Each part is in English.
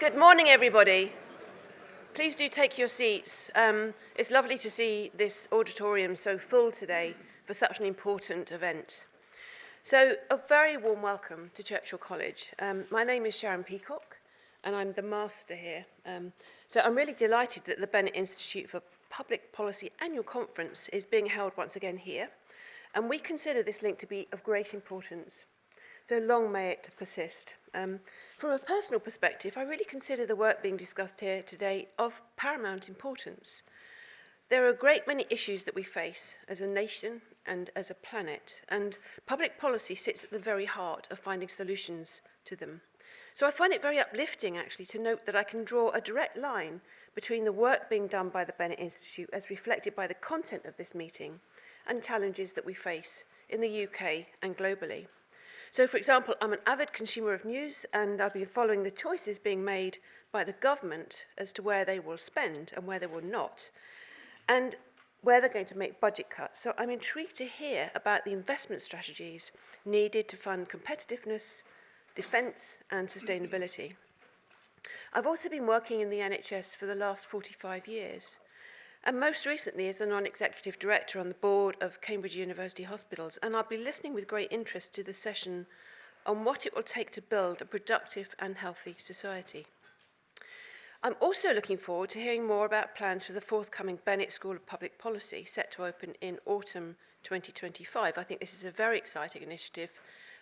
Good morning, everybody. Please do take your seats. It's lovely to see this auditorium so full today for such an important event. So, a very warm welcome to Churchill College. My name is Sharon Peacock, and I'm the master here. So I'm really delighted that the Bennett Institute for Public Policy Annual Conference is being held once again here, and we consider this link to be of great importance. So long may it persist. From a personal perspective, I really consider the work being discussed here today of paramount importance. There are a great many issues that we face as a nation and as a planet, and public policy sits at the very heart of finding solutions to them. So I find it very uplifting, actually, to note that I can draw a direct line between the work being done by the Bennett Institute as reflected by the content of this meeting and challenges that we face in the UK and globally. So, for example, I'm an avid consumer of news, and I've been following the choices being made by the government as to where they will spend and where they will not, and where they're going to make budget cuts. So I'm intrigued to hear about the investment strategies needed to fund competitiveness, defence and sustainability. I've also been working in the NHS for the last 45 years, and most recently as a non-executive director on the board of Cambridge University Hospitals, and I'll be listening with great interest to the session on what it will take to build a productive and healthy society. I'm also looking forward to hearing more about plans for the forthcoming Bennett School of Public Policy, set to open in autumn 2025. I think this is a very exciting initiative,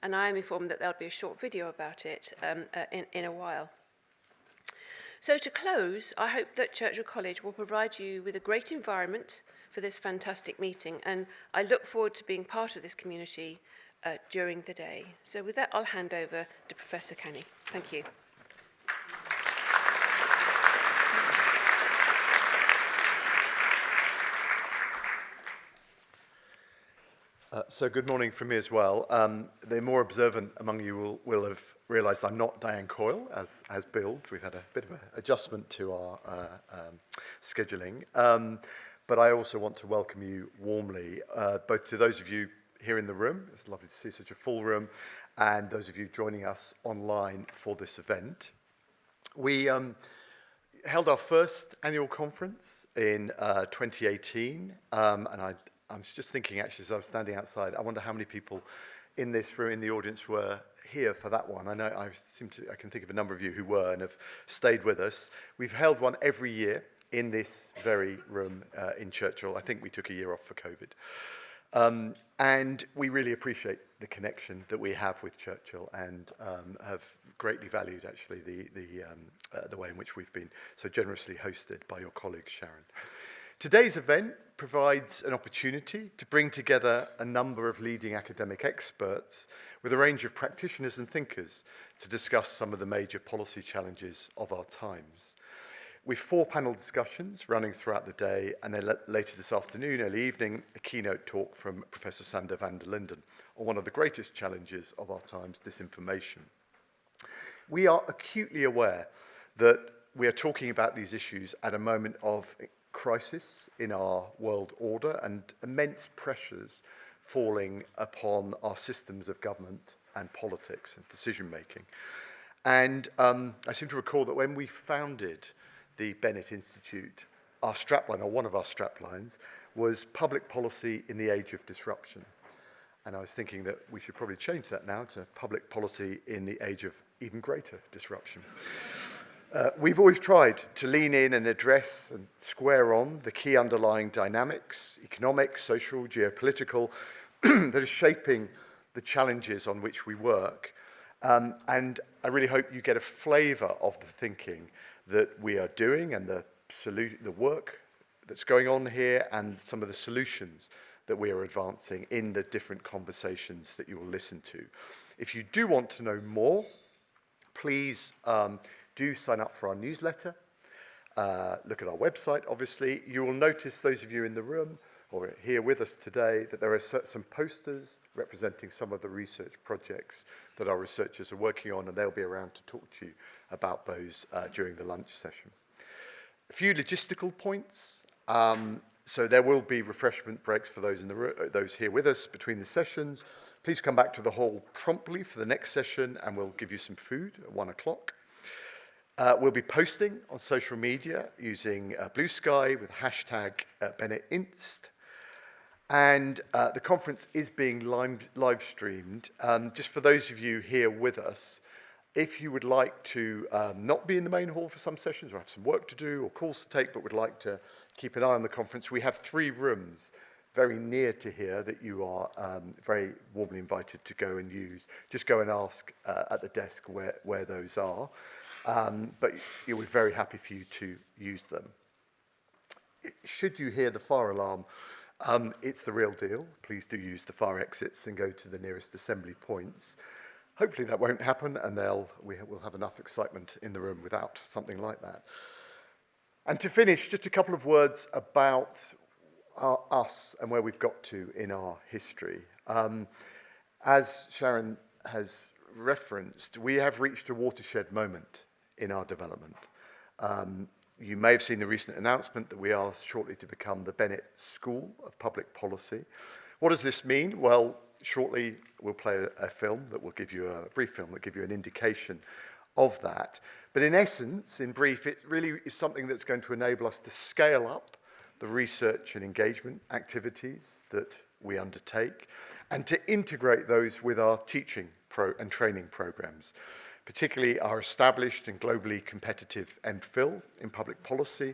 and I am informed that there'll be a short video about it in a while. So to close, I hope that Churchill College will provide you with a great environment for this fantastic meeting, and I look forward to being part of this community during the day. So with that, I'll hand over to Professor Kenny. Thank you. So good morning from me as well. The more observant among you will have realised I'm not Diane Coyle, as billed. We've had a bit of an adjustment to our scheduling. But I also want to welcome you warmly, both to those of you here in the room. It's lovely to see such a full room, and those of you joining us online for this event. We held our first annual conference in 2018, and I was just thinking, actually, as I was standing outside, I wonder how many people in this room, in the audience, were here for that one. I know I can think of a number of you who were and have stayed with us. We've held one every year in this very room in Churchill. I think we took a year off for COVID. And we really appreciate the connection that we have with Churchill, and have greatly valued, actually, the way in which we've been so generously hosted by your colleague, Sharon. Today's event provides an opportunity to bring together a number of leading academic experts with a range of practitioners and thinkers to discuss some of the major policy challenges of our times. With 4 panel discussions running throughout the day, and then later this afternoon, early evening, a keynote talk from Professor Sander van der Linden on one of the greatest challenges of our times, disinformation. We are acutely aware that we are talking about these issues at a moment of crisis in our world order and immense pressures falling upon our systems of government and politics and decision making. And I seem to recall that when we founded the Bennett Institute, our strapline, or one of our straplines, was public policy in the age of disruption. And I was thinking that we should probably change that now to public policy in the age of even greater disruption. We've always tried to lean in and address and square on the key underlying dynamics, economic, social, geopolitical, that are shaping the challenges on which we work. And I really hope you get a flavour of the thinking that we are doing and the work that's going on here, and some of the solutions that we are advancing in the different conversations that you will listen to. If you do want to know more, please do sign up for our newsletter. Look at our website, obviously. You will notice, those of you in the room or here with us today, that there are some posters representing some of the research projects that our researchers are working on, and they'll be around to talk to you about those during the lunch session. A few logistical points. So there will be refreshment breaks for those in the those here with us between the sessions. Please come back to the hall promptly for the next session, and we'll give you some food at 1 o'clock. We'll be posting on social media using Blue Sky with hashtag Bennett Inst. And the conference is being live streamed. Just for those of you here with us, if you would like to not be in the main hall for some sessions or have some work to do or calls to take but would like to keep an eye on the conference, we have 3 rooms very near to here that you are very warmly invited to go and use. Just go and ask at the desk where those are. But we're very happy for you to use them. Should you hear the fire alarm, it's the real deal. Please do use the fire exits and go to the nearest assembly points. Hopefully that won't happen, and we'll have enough excitement in the room without something like that. And to finish, just a couple of words about us and where we've got to in our history. As Sharon has referenced, we have reached a watershed moment in our development. You may have seen the recent announcement that we are shortly to become the Bennett School of Public Policy. What does this mean? Well, shortly we'll play a film that will give you a brief film that will give you an indication of that. But in essence, in brief, it really is something that's going to enable us to scale up the research and engagement activities that we undertake and to integrate those with our teaching and training programs, particularly our established and globally competitive MPhil in public policy,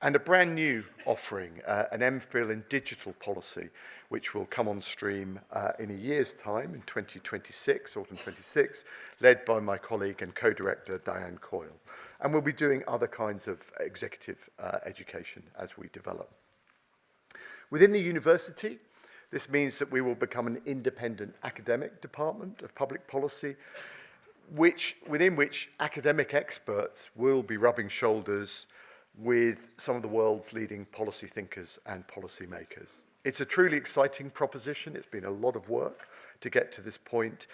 and a brand new offering, an MPhil in digital policy, which will come on stream in a year's time, in 2026, autumn 26, led by my colleague and co-director, Diane Coyle. And we'll be doing other kinds of executive education as we develop. Within the university, this means that we will become an independent academic department of public policy, within which academic experts will be rubbing shoulders with some of the world's leading policy thinkers and policymakers. It's a truly exciting proposition. It's been a lot of work to get to this point,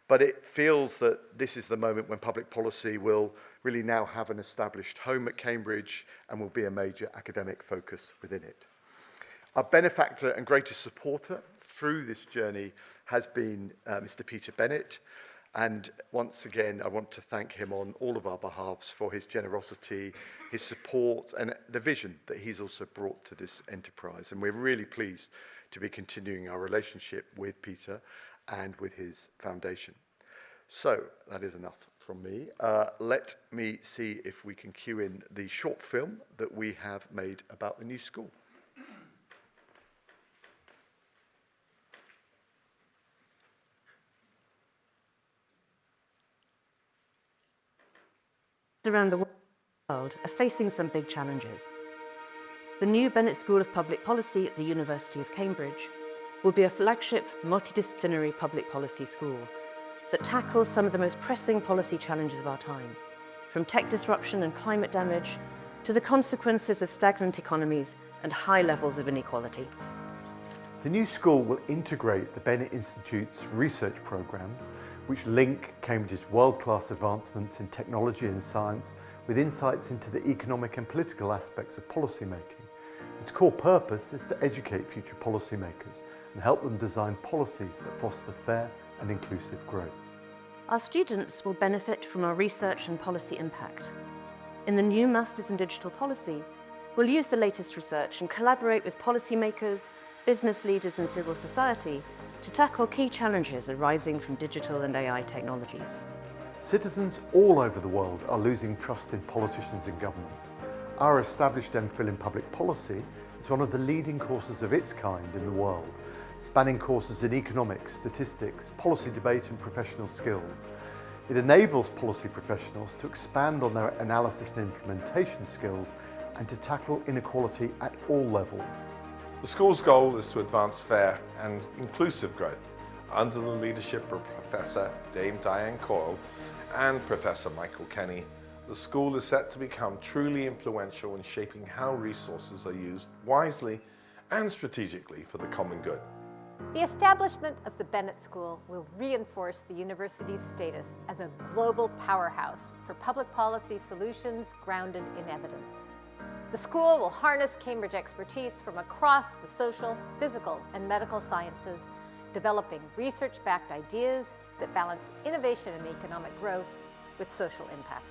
but it feels that this is the moment when public policy will really now have an established home at Cambridge and will be a major academic focus within it. Our benefactor and greatest supporter through this journey has been Mr. Peter Bennett. And once again, I want to thank him on all of our behalves for his generosity, his support, and the vision that he's also brought to this enterprise. And we're really pleased to be continuing our relationship with Peter and with his foundation. So that is enough from me. Let me see if we can cue in the short film that we have made about the new school. Around the world are facing some big challenges. The new Bennett School of Public Policy at the University of Cambridge will be a flagship multidisciplinary public policy school that tackles some of the most pressing policy challenges of our time, from tech disruption and climate damage to the consequences of stagnant economies and high levels of inequality. The new school will integrate the Bennett Institute's research programs, which link Cambridge's world-class advancements in technology and science with insights into the economic and political aspects of policymaking. Its core purpose is to educate future policymakers and help them design policies that foster fair and inclusive growth. Our students will benefit from our research and policy impact. In the new Masters in Digital Policy, we'll use the latest research and collaborate with policymakers, business leaders and civil society to tackle key challenges arising from digital and AI technologies. Citizens all over the world are losing trust in politicians and governments. Our established MPhil in public policy is one of the leading courses of its kind in the world, spanning courses in economics, statistics, policy debate and professional skills. It enables policy professionals to expand on their analysis and implementation skills and to tackle inequality at all levels. The school's goal is to advance fair and inclusive growth under the leadership of Professor Dame Diane Coyle and Professor Michael Kenny. The school is set to become truly influential in shaping how resources are used wisely and strategically for the common good. The establishment of the Bennett School will reinforce the university's status as a global powerhouse for public policy solutions grounded in evidence. The school will harness Cambridge expertise from across the social, physical, and medical sciences, developing research-backed ideas that balance innovation and economic growth with social impact.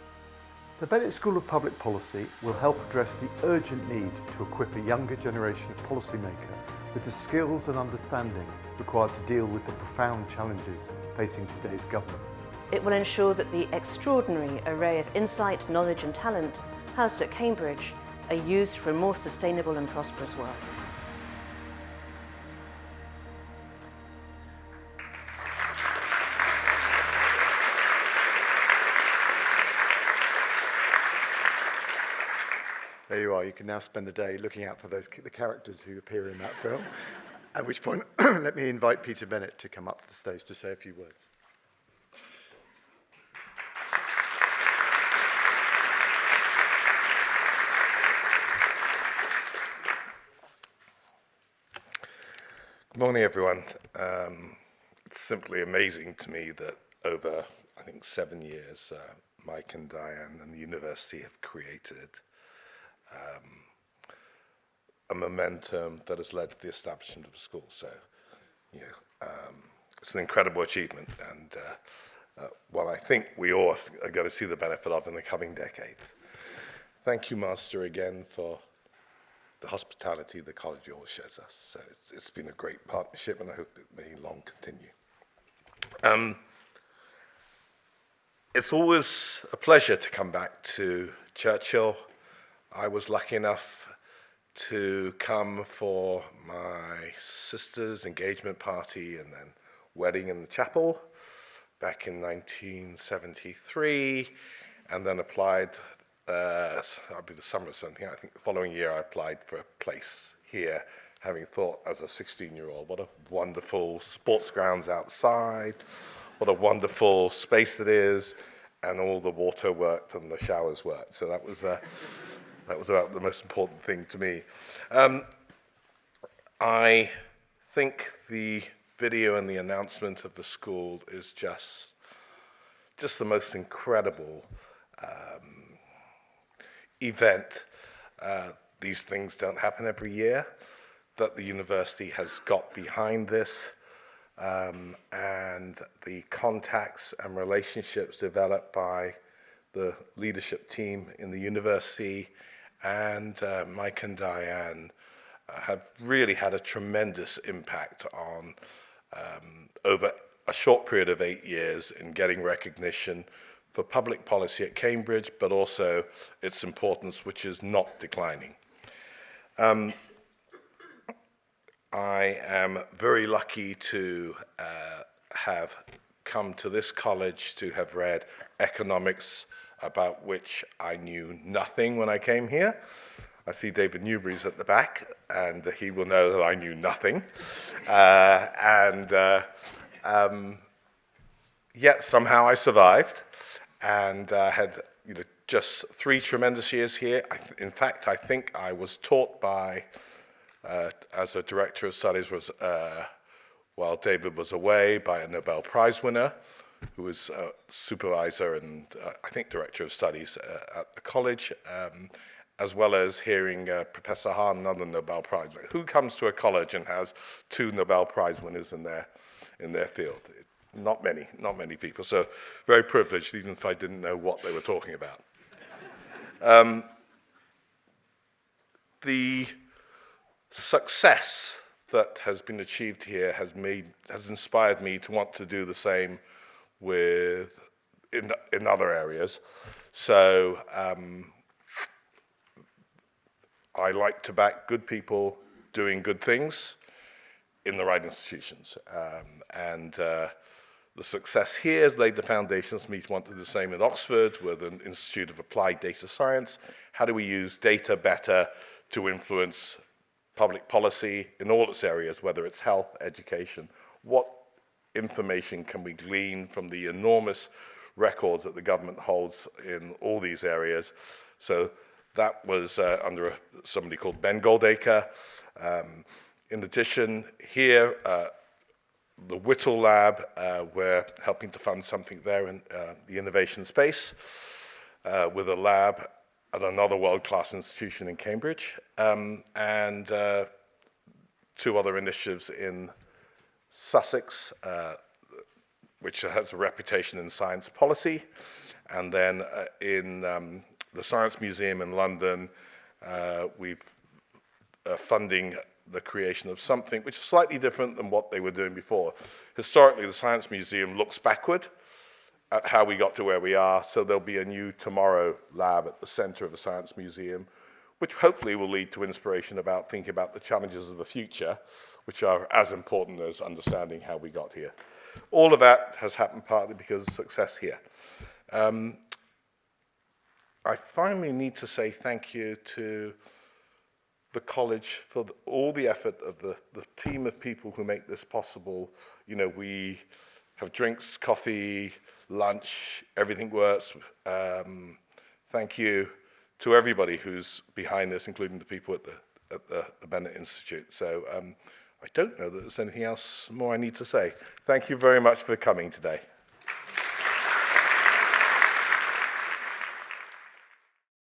The Bennett School of Public Policy will help address the urgent need to equip a younger generation of policymaker with the skills and understanding required to deal with the profound challenges facing today's governments. It will ensure that the extraordinary array of insight, knowledge and talent housed at Cambridge are used for a more sustainable and prosperous world. There you are. You can now spend the day looking out for the characters who appear in that film. At which point, let me invite Peter Bennett to come up to the stage to say a few words. Good morning, everyone. It's simply amazing to me that over, I think, 7 years, Mike and Diane and the university have created a momentum that has led to the establishment of the school. So, it's an incredible achievement, and one I think we all are going to see the benefit of in the coming decades. Thank you, Master, again for the hospitality the college always shows us. So it's been a great partnership, and I hope it may long continue. It's always a pleasure to come back to Churchill. I was lucky enough to come for my sister's engagement party and then wedding in the chapel back in 1973, and then applied, I'll be the summer of something, I think the following year I applied for a place here, having thought as a 16-year-old, what a wonderful sports grounds outside, what a wonderful space it is, and all the water worked and the showers worked. So that was about the most important thing to me. I think the video and the announcement of the school is just the most incredible event. These things don't happen every year, that the university has got behind this, and the contacts and relationships developed by the leadership team in the university and Mike and Diane have really had a tremendous impact on, over a short period of 8 years, in getting recognition for public policy at Cambridge, but also its importance, which is not declining. I am very lucky to have come to this college to have read economics, about which I knew nothing when I came here. I see David Newbury's at the back, and he will know that I knew nothing. Yet somehow I survived, and had just 3 tremendous years here. In fact, I think I was taught by, as a director of studies, while David was away, by a Nobel Prize winner, who was supervisor and I think director of studies at the college, as well as hearing Professor Hahn, another Nobel Prize winner. Who comes to a college and has 2 Nobel Prize winners in their field? Not many people. So very privileged, even if I didn't know what they were talking about. The success that has been achieved here has inspired me to want to do the same in other areas. So I like to back good people doing good things in the right institutions. The success here has laid the foundations for me to want to do the same at Oxford with an Institute of Applied Data Science. How do we use data better to influence public policy in all its areas, whether it's health, education? What information can we glean from the enormous records that the government holds in all these areas? So that was under somebody called Ben Goldacre. In addition, here, the Whittle Lab, we're helping to fund something there in the innovation space with a lab at another world-class institution in Cambridge, and 2 other initiatives in Sussex, which has a reputation in science policy. And then in the Science Museum in London, we've funding the creation of something which is slightly different than what they were doing before. Historically, the Science Museum looks backward at how we got to where we are, so there'll be a new Tomorrow lab at the center of the Science Museum, which hopefully will lead to inspiration about thinking about the challenges of the future, which are as important as understanding how we got here. All of that has happened partly because of success here. I finally need to say thank you to the college for all the effort of the team of people who make this possible. You know, we have drinks, coffee, lunch, everything works. Thank you to everybody who's behind this, including the people at the Bennett Institute. So I don't know that there's anything else more I need to say. Thank you very much for coming today.